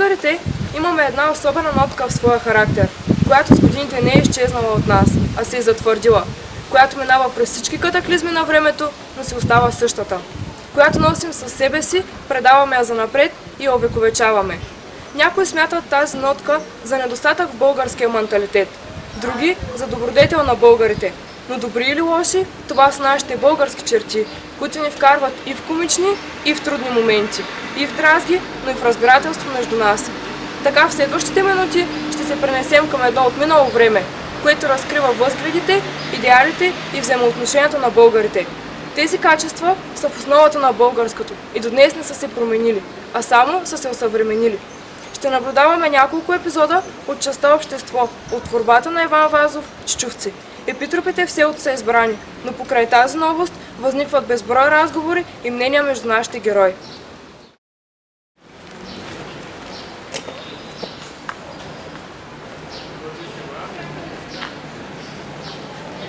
българите имаме една особена нотка в своя характер, която с годините не е изчезнала от нас, а се е затвърдила, която минава през всички катаклизми на времето, но си остава същата, която носим със себе си, предаваме я занапред и я увековечаваме. Някои смятат тази нотка за недостатък в българския менталитет, други за добродетел на българите. Но добри или лоши, това са нашите български черти, които ни вкарват и в комични, и в трудни моменти, и в дразги, но и в разбирателство между нас. Така в следващите минути ще се пренесем към едно от минало време, което разкрива възгледите, идеалите и взаимоотношенията на българите. Тези качества са в основата на българското и до днес не са се променили, а само са се осъвременили. Ще наблюдаваме няколко епизода от частта Общество, от творбата на Иван Вазов «Чичовци». Епитропите в селото са избрани, но покрай тази новост възникват безброй разговори и мнения между нашите герои.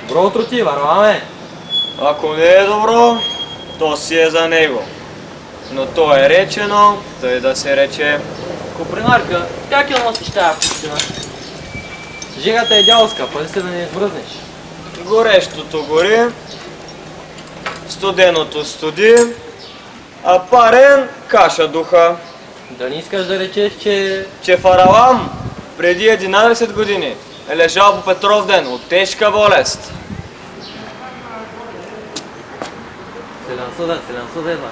Добро утро ти, върваме! Ако не е добро, то си е за него. Но то е речено, тъй да се рече. Копринарка, как я носиш тая пустина? Жигата е дяволска, пъди се да не избръзнеш. Горещото гори, студеното студи, а парен каша духа. Да не искаш да речеш, че Фараван преди 11 години е лежал по Петров ден от тежка болест. Селям съда едва.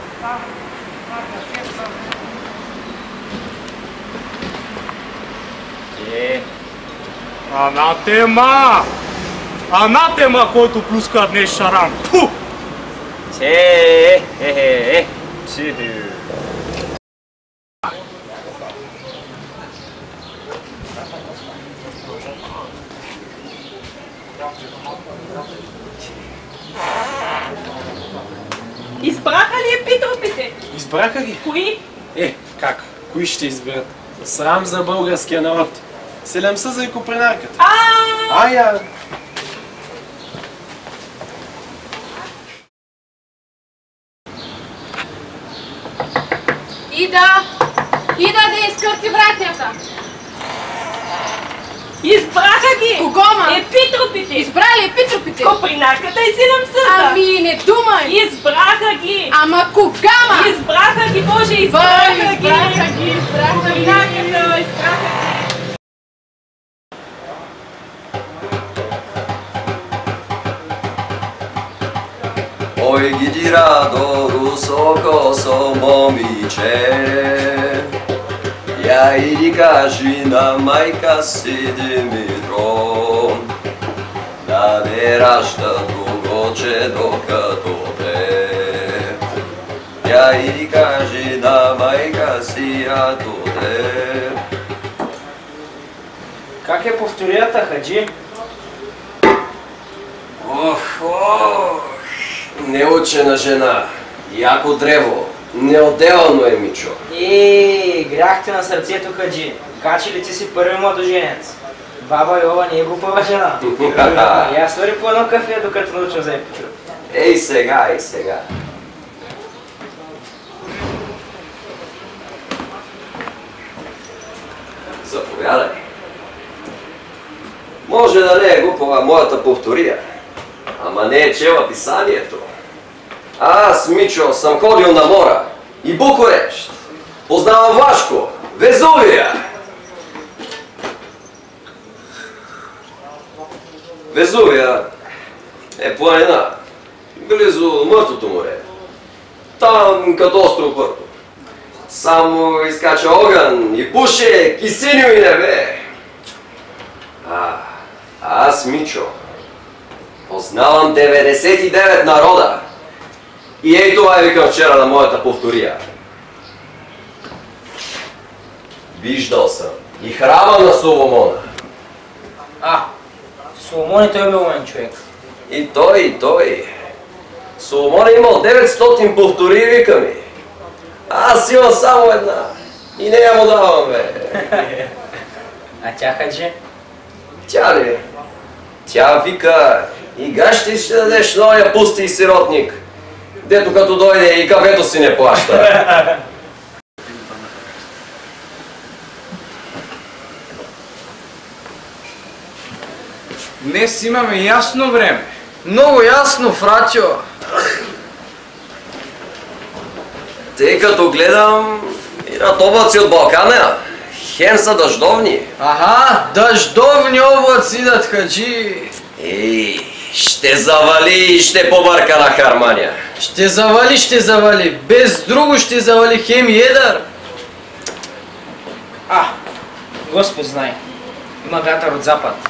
Анатема! Анатема, който плюска днес шарам! Пу! Избраха ли епитропите? Избраха ги? Кои? Как? Кои ще изберат? Срам за българския народ. Селям се за копринарката. Ая! Ида да изкърти вратята! Избраха ги! Кого, ма? Епитропите! Избрали епитропите? Копринарката и Селям съза! Ами, не думай! Избраха ги! Ама кога, ма? Избраха ги, Боже, избраха ги! Избраха ги! Копринарката, избраха ги! Ой, гиди радо, русокосо момиче, я иди кажи на майка си Димитро, да не ражда другоче докато те. Я иди кажи на майка си ато те. Как е повторията, хаджи? Неучена жена, яко древо, неотделно е, Мичо. Грях ти на сърцето, хаджи. Качи ли ти си първи младоженец? Баба Йова не е глупава жена. Я свари по едно кафе, докато научим за епитроп. Ей сега. Заповядай. Може да не е глупава моята повтория, ама не е чела писанието. Аз, Мичо, съм ходил на мора и Букурещ. Познавам Влашко, Везувия. Везувия е планина, близо Мъртвото море. Там като остров Пърто. Само изкача огън и пуше кисиньо и небе. Аз, Мичо, познавам 99 народа. И ей това е викам вчера на моята повтория. Виждал съм и храма на Соломона. Соломон и той е бил умен човек. И той. Соломон е имал 900 повтори, вика ми. Аз имам само една. И не я му давам, бе. А тя, хаджи? Тя ли? Тя вика, и гащи ще дадеш новия пусти сиротник, дето като дойде и кафето си не плаща. Днес имаме ясно време. Много ясно, фратьо. Тъй като гледам, идат облаци от Балкана. Хем са дъждовни. Ага, дъждовни облаци идат, хаджи. Ей, ще завали и ще побърка на Хармания. Ще завали. Без друго ще завали хем и едър. Господ знае. Има вятър от запад.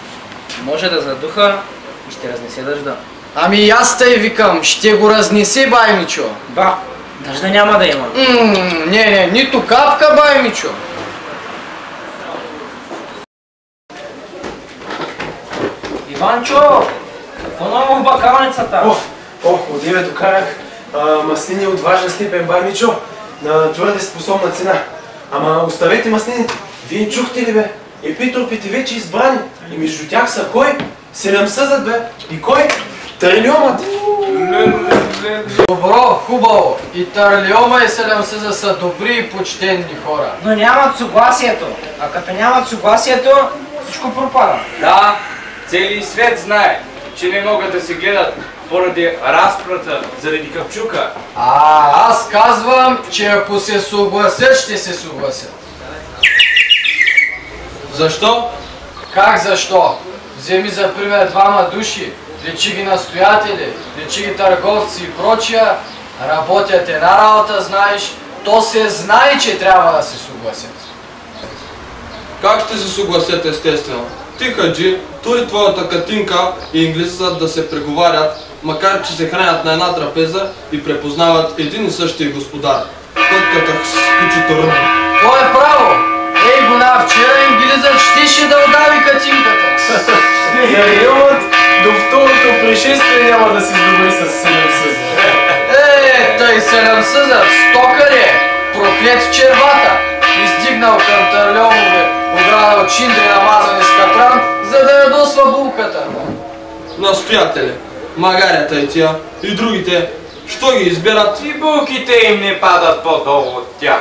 Може да задуха и ще разнесе дъжда. Ами и аз тъй викам, ще го разнесе, баймичо. Ба, дъжда няма да има. Не, нито капка, баймичо. Иванчо, какво ново в бакалницата? Одеве докарах маслини от важна степен, баймичо, на твърде способна цена. Ама оставете маслините. Вие чухте ли, бе? Епитропите вече избрани. И между тях са кой? Селямсъзът, бе. И кой? Тарлиомът. Добро, хубаво. И Тарлиома и Селямсъза са добри и почтенни хора. Но нямат съгласието. А като нямат съгласието, всичко пропада. Да, целият свет знае, че не могат да се гледат поради разпрата заради капчука. Аз казвам, че ако се съгласят, ще се съгласят. Защо? Как защо? Вземи за пример двама души, лечи ги настоятели, лечи ги търговци и прочия, работят една работа, знаеш, то се знае, че трябва да се съгласят. Как ще се съгласят, естествено? Ти, хаджи, тури твоята катинка и инглизът да се преговарят, макар че се хранят на една трапеза и препознават един и същия господар. Котката скучи ръб. То е право! Ей го на вчера инглизът щеше да удави катинката. Тарлиомът до второто пришествие няма да се сдобри с Селямсъза. Тъй Селямсъзът, стокър е, проклет в червата, издигнал към Тарлиомове ограда от чиндри намазани с катран, за да ядосва булката. Настоятели, магарята и тия, и другите, що ги изберат? И булките им не падат по-долу от тях.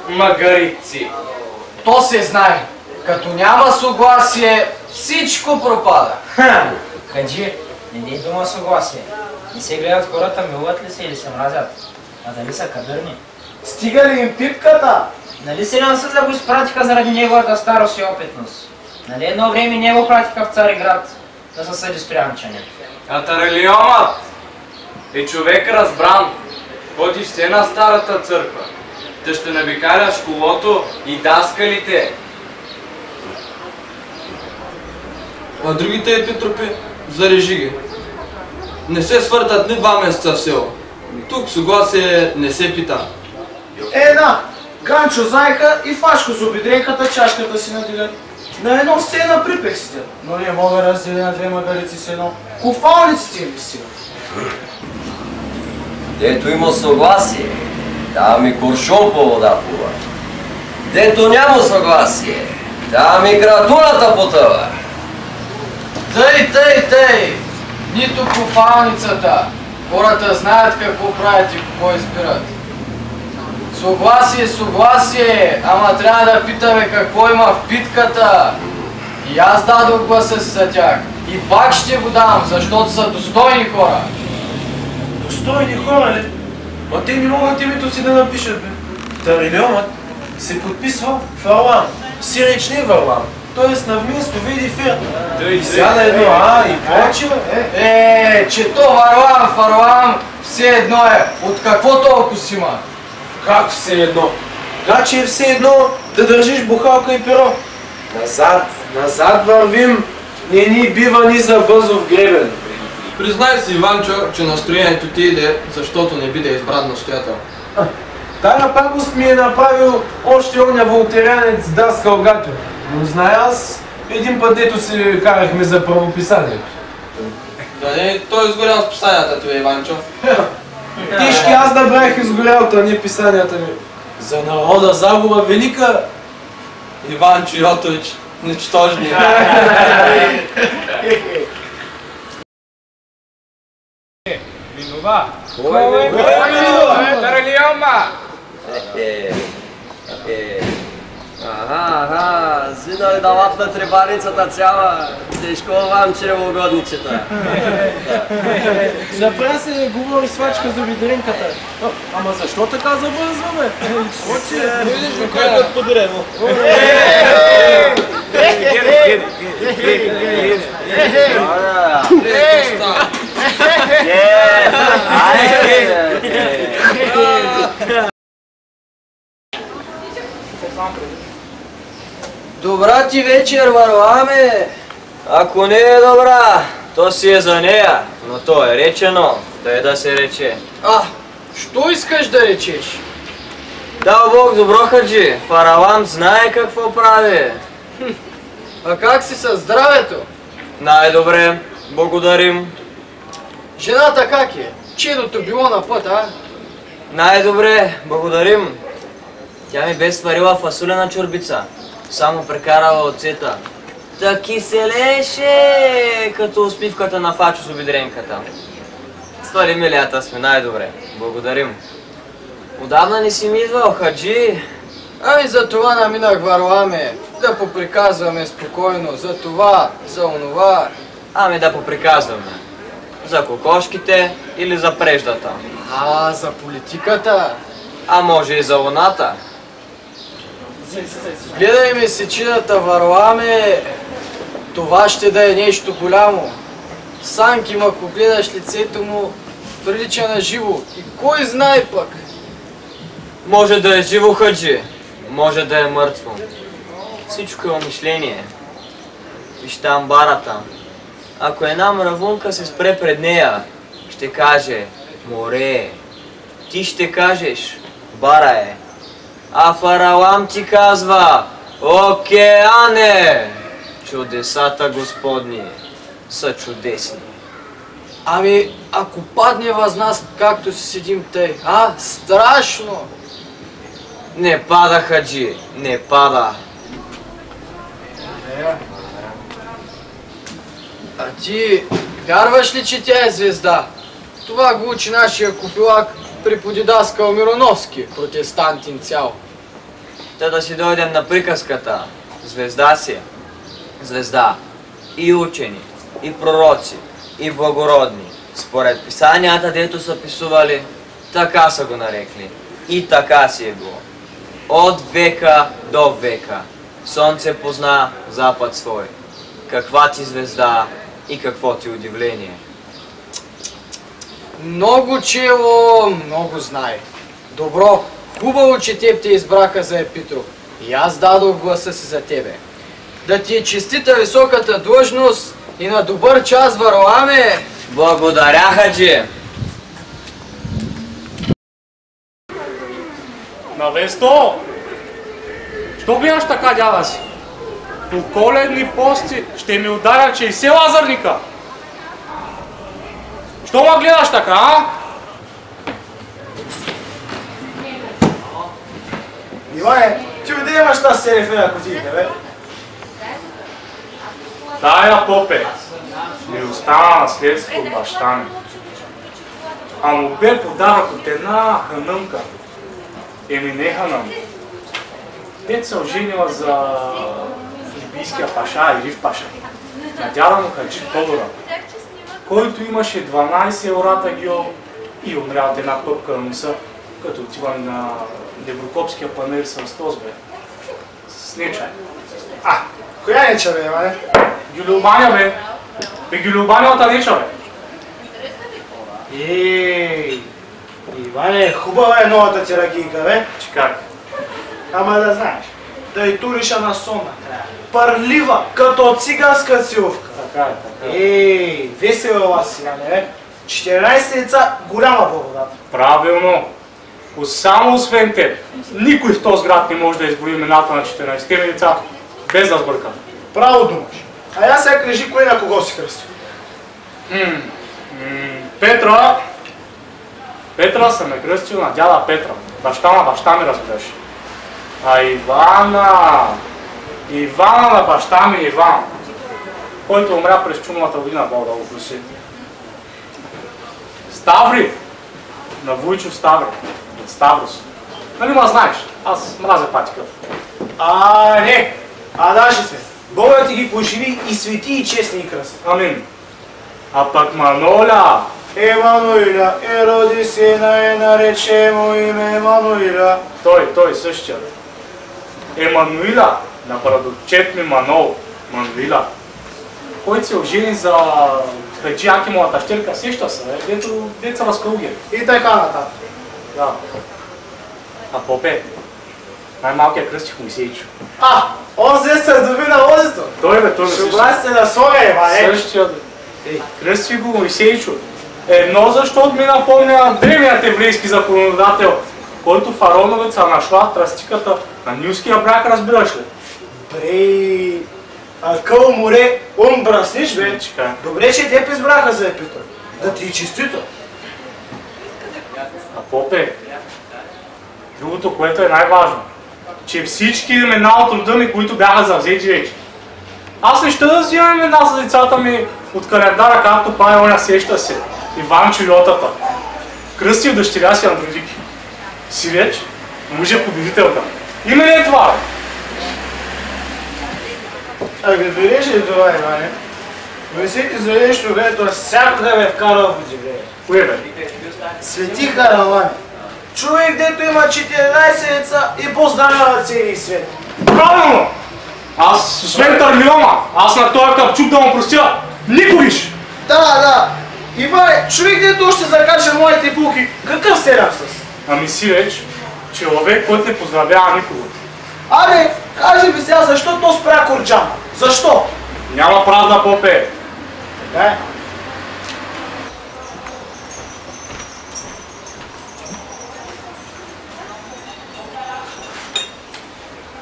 Магарици. То се знае, като няма съгласие, всичко пропада. Хаджи, не дей дума съгласие. Не се гледат хората, милуват ли се или се мразят. А дали са кадърни? Стига ли им пипката? Нали Селямсъза го изпратиха заради неговата старост и опитност? Нали едно време не го пратиха в Цариград да се съди стоянчане? А Тарлиомът е човек разбран. Ходиш все на старата църква. Та ще набикаля школото и даскалите. А другите епитропи, зарежи ги. Не се свъртат ни 2 месеца в село. Тук съгласие не се пита. Ганчо Зайка и Фашко с обидренката чашката си наделят. На едно сцена припех си, но не мога да разделя на 2 магарици с едно. Куфалниците им си. Дето има съгласие, там и куршум по вода плува. Дето няма съгласие, там и гратулата потъва. Тъй! Нито куфалницата. Хората знаят какво правят и какво избират. Съгласие, ама трябва да питаме какво има в питката. И аз дадох гласа си за тях. И пак ще го дам, защото са достойни хора. Достойни хора, ли? Ма те не могат името си да напишат, бе. Тарлиомът се подписва Варлам. Сиреч не Варлам. Тоест на вместо види фер. И сяда едно и прочи, бе. Че то Варлам, все едно е. От какво толкова си има? Как все едно? Значи е все едно да държиш бухалка и перо. Назад вървим. Не ни бива ни за Бъзов гребен. Признай си, Иванчо, че настроението ти иде, защото не биде избран настоятел. Тая пакост ми е направил още оня волтерянец Даскал Гатю. Но знае аз един път дето се карахме за правописание. Да не, той изгорял с писанията ти, Иванчо. Тишки аз да бях изгорял, та не писанията ми. За народа загуба велика. Иванчо Йотович, ничтожни. Винова! Кой е Тарлиома? Аха, зидали да лапна требаницата цяла. Тежко вам, че е угодничета. Запря се не говори свачка за видринката. Ама защо така забързваме? Оче, дойдеш до края по древо. Добра ти вечер, Варламе! Ако не е добра, то си е за нея, но то е речено, да е да се рече. Що искаш да речеш? Дал Бог добро, хаджи, Фаравам знае какво прави. А как си със здравето? Най-добре, благодарим. Жената как е? Чедото било на път, а? Най-добре, благодарим. Тя ми бе сварила фасулена чорбица, само прекарала оцета. Та киселеше, като успивката на Фачо с обидренката. Свали милята сме, най-добре, благодарим. Отдавна не си ми идвал, хаджи. Ами за това наминах, Варламе, да поприказваме спокойно, за това, за онова. Ами да поприказваме. За кокошките или за преждата? За политиката. А може и за луната? Гледай месечината, Варламе, това ще да е нещо голямо. Санким, ако гледаш лицето му, прилича на живо. И кой знае пък? Може да е живо, хаджи, може да е мъртво. Всичко е умишление. Виж там барата. Ако една мравунка се спре пред нея, ще каже море. Ти ще кажеш бара е. А Фаравам ти казва океане. Чудесата Господни са чудесни. Ами, ако падне въз нас, както си седим тъй, страшно! Не пада, хаджи, не пада. А ти вярваш ли, че тя е звезда? Това го учи нашия копилак преподидаскал Мироновски, протестантин цял. Та да си дойдем на приказката. Звезда си. Звезда. И учени, и пророци, и благородни. Според писанията, дето са писували, така са го нарекли. И така си е било. От века до века. Слънце позна запад свой. Каква ти звезда и какво ти удивление. Много чело, много знае. Добро, хубаво, че теб те избраха за епитроп. И аз дадох гласа си за тебе. Да ти е честита високата длъжност и на добър час, Варламе! Благодаря, хаджи! Навесто! Що гледаш така, дяда си? По коледни пости ще ми ударя, че и се лазарника. Що ма гледаш така, а? Иване, ти отде имаш тази серифе на кутиите, бе? Тая попе ми остана наследство от баща ми. А му бе подарък от една ханъмка. Еми не ханъм. Дет се оженила за либийския паша, Ирив паша. На дяда му Хаджи Тодора, който имаше 12 еврата гьо и умря от една пъпка на носа, като отива на Неврокопския панер с Ростос, бе. С нечай. Коя неча, бе, Иване? Гюлюбаня, бе. Бе, Гюлюбанялата неча, бе. Ей, Иване, хубава е новата ти ракийка, бе. Че как? Ама да знаеш, да и туриша на сонна. Парлива, като циганска силовка. Така е, така е. Ей, весела вас сега, не бе. 14 деца, голяма благодат. Правилно. Само освен теб, никой в този град не може да изброи имената на 14 деца, без да сбърка. Право думаш. А я сега кажи кой на кого си кръстил. Петра съм ме кръстил на дяда Петра. Баща на баща ми, разбираш. А Ивана на баща ми Иван, който умря през чумната година, Бог да го проси. Ставри, на Вуйчо Ставри, от Ставрос. Нали ма знаеш, аз мразя патикът. Не! Даже сме. Бога ти ги поживи и свети и честни и кръст. Амин. А пък Маноля? Емануиля, роди сина, нарече му име Емануиля. Той същият. Емануила, на прадочет ми Манол, Мануила. Който се ожени за Хаджи Акимовата щерка, сеща се, дето деца разкълги. И така нататък. Да. А попе, най-малкият кръстих Моисейчо. Он се доби на лозето. Той бе, той бе. Ще власти на слога, Същият. Кръсти го Моисейчо. Едно, защото ми напомня древният еврейски законодател, който фараоновеца нашла тръстиката на Нилския бряг, разбираш ли? Брей, къл море, брасниш бе. Добре, че те избраха за Епитър. Да ти е честито. А попе, другото, което е най-важно, че всички имена от рода ми, които бяха завзети вече. Аз не ще да взимам имена за децата ми от календара, както прави оня сеща се. Иван Чильотата. Кръстил дъщеря си Андродики. Сиреч, мъже победителка. Име ли е това, бе? Видиш ли това, Иване? Мисли ти за нещо, което всякога ме вкарал в удивление. Кое, бе? Свети Харавани. Човек, дето има 14 деца и познава целия свет. Правилно! Аз, освен Търмиома, аз на този капчук да му простя никогиш! Да. Иване, човек, дето ще закача моите пулки, какъв се с? Ами си реч, човек, който не поздравява никого. Кажи ми сега, защо то спря Корджана? Защо? Няма правда, попе. Така е.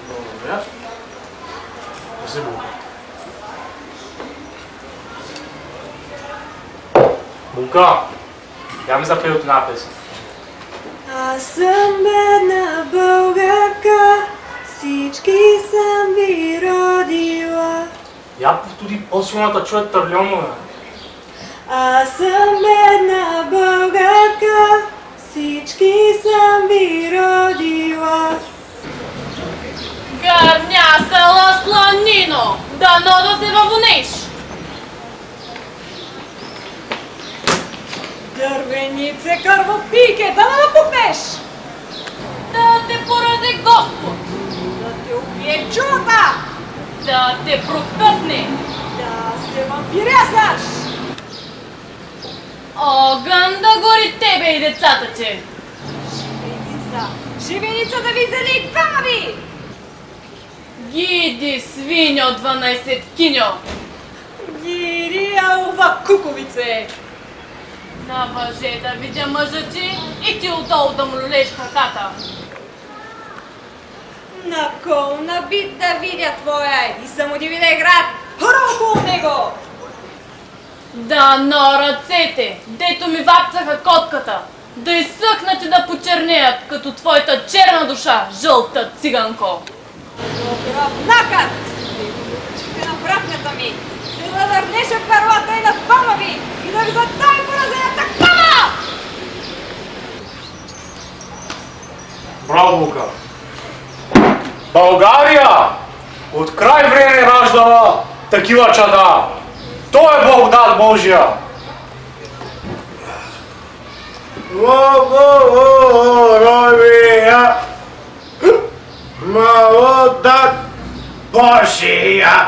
Благодаря. Взема го. Булка, я ми запей от една песен. Аз съм бедна българка, всички съм ви родила. Я повтори по-силната чуят Търлионова. Аз съм бедна българка, всички съм ви родила. Гарнясала сланино, дано да се въвонеш. Дървенице кървопийке, дано да пукнеш. Да те порази Господ. Да те убие чута. Да те прокъсне. Да се вампирясаш. Огън да гори тебе и децата ти. Живеница да ви зели двама ви. Гиди, свиньо, 12 киньо. Гири, алва куковице. На въже да видя мъжа ти и ти отдолу да му люлеш краката. На кол набит да видя твоя и самодивиде град, хора около него! Дано ръцете, дето ми вапцаха котката, да изсъхнат и да почернеят, като твоята черна душа, жълта циганко. Гръбнакът! Ще на братнята ми, се задърнеше в перлата и на двама ви и да ви задай поразея такава! Браво, Лука! България от край време раждала такива чада. То е благодат Божия. Благодат Божия.